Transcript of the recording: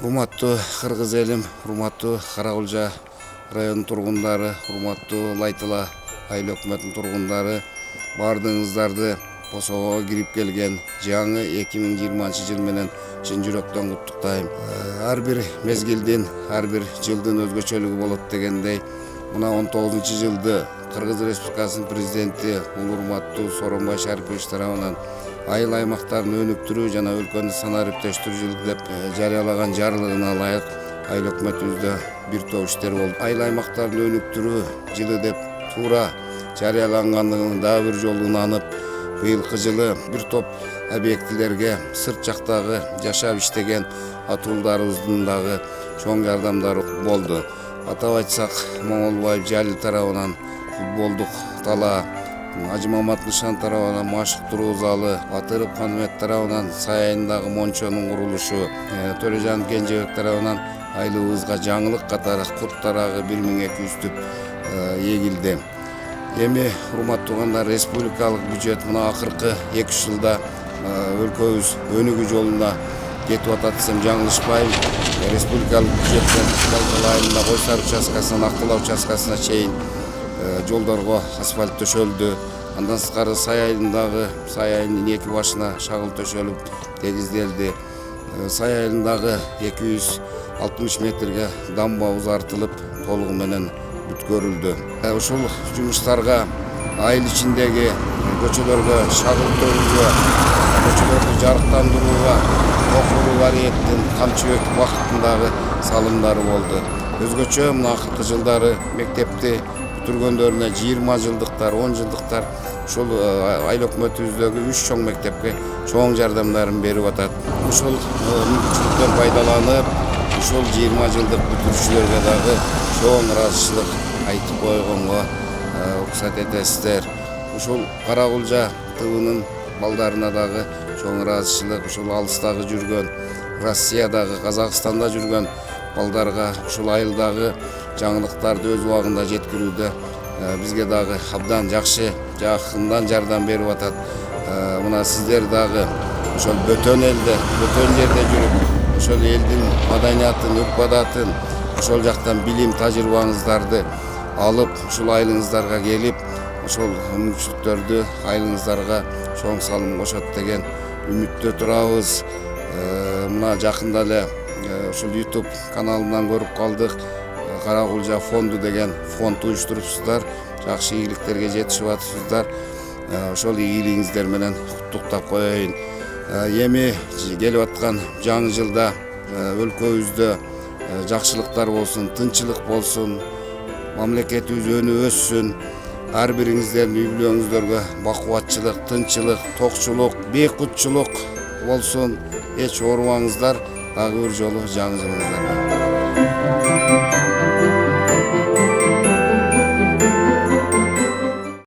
Урматтуу кыргыз элим, урматтуу Каракулча районунун тургундары, урматтуу Лайтыла айыл өкмөтүнүн тургундары, баардыгыңыздарды Косогого кирип келген жаңы 2020 жыл менен чын жүрөктөн куттуктайм. Ар бир мезгилдин, ар бир жылдын өзгөчөлүгү болот дегендей, мына 19-жылды Кыргыз Республикасынын президенти урматтуу Сооронбай Шарипович тарабынан айыл аймактарын өнүктүрүү жана өлкөнү санариптештирүү жылы деп жарыялаган жарлыгына ылайык айыл өкмөтүбүздө бир топ иштер болду. Айыл аймактарын өнүктүрүү жылы деп туура жарыялангандыгын дагы бир жолу ынанып, быйылкы жылы бир топ объектилерге сырт жактагы жашап иштеген атуулдарыбыздын дагы чоң жардамдары болду. Атап айтсак, Моңолбаев Жалил тарабынан футболдук тала, Ажымамат Нышан тарабынан машыктыруу залы, Батыров Канымет тарабынан сай айылындагы мончонун курулушу, Төлөжан Кенжебек тарабынан айылыбызга жаңылык катары курт тарагы 1200 түп эгилди. Эми урматтуу туугандар, республикалык бюджет мына акыркы 2 жылда өлкөбүз өнүгүү жолуна кетип атат десем жаңылышпайм. Республикалык бюджеттен Балтал айылында Койсар участкасынан Актылаа участкасына чейин жолдорго асфальт төшөлдү. Андан сырткары сай айылындагы сай айылынын эки башына шагыл төшөлүп тегизделди. Сай айылындагы 260 метрге дамба узартылып толугу менен бүткөрүлдү. Ушул жумуштарга айыл ичиндеги көчөлөргө шагыл төрүүгө, көчөлөрдү жарыктандырууга окуу лареттин камчыбек убактындагы салымдары болду. Өзгөчө мына акыркы жылдары мектепти бүтүргөндөрүнө 20 жылдыктар, 10 жылдыктар ушул айыл өкмөтүбүздөгү 3 чоң мектепке чоң жардамдарын берип атат. Ушул мүмкүнчүлүктөн пайдаланып, ушул 20 жылдык бүтүрүүчүлөргө дагы чоң ыраазычылык айтып койгонго уруксат этесиздер. Ушул Каракулча тыбынын балдарына дагы чоң ыраазычылык, ушул алыстагы жүргөн, Россиядагы, Казакстанда жүргөн балдарга ушул айылдагы жаңылыктарды өз убагында жеткирүүдө бизге дагы абдан жакшы, жакындан жардам берип атат. Мына сиздер дагы ошол бөтөн элде, бөтөн жерде жүрүп, ошол элдин маданиятын, өкпадатын, ошол жактан билим, тажрыйбаңыздарды алып, ушул айылыңыздарга келип, ошол мүмкүнчүлүктөрдү айылыңыздарга чоң салым кошот деген үмүттө турабыз. Мына жакында эле ушул YouTube каналынан көрүп калдык. Каракулча фонду деген фонд уюштурупсуздар, жакшы ийгиликтерге жетишип атыпсыздар. Ошол ийгилигиңиздер менен куттуктап коеюн. Эми келип аткан жаңы жылда өлкөбүздө жакшылыктар болсун, тынччылык болсун, мамлекетибиз өнүп өссүн. Ар бириңиздердин үй бүлөңүздөргө бакубатчылык, тынччылык, токчулук, бейкутчулук болсун. Эч оорубаңыздар. Дагы бир жолу жаңы жылыңыздар менен.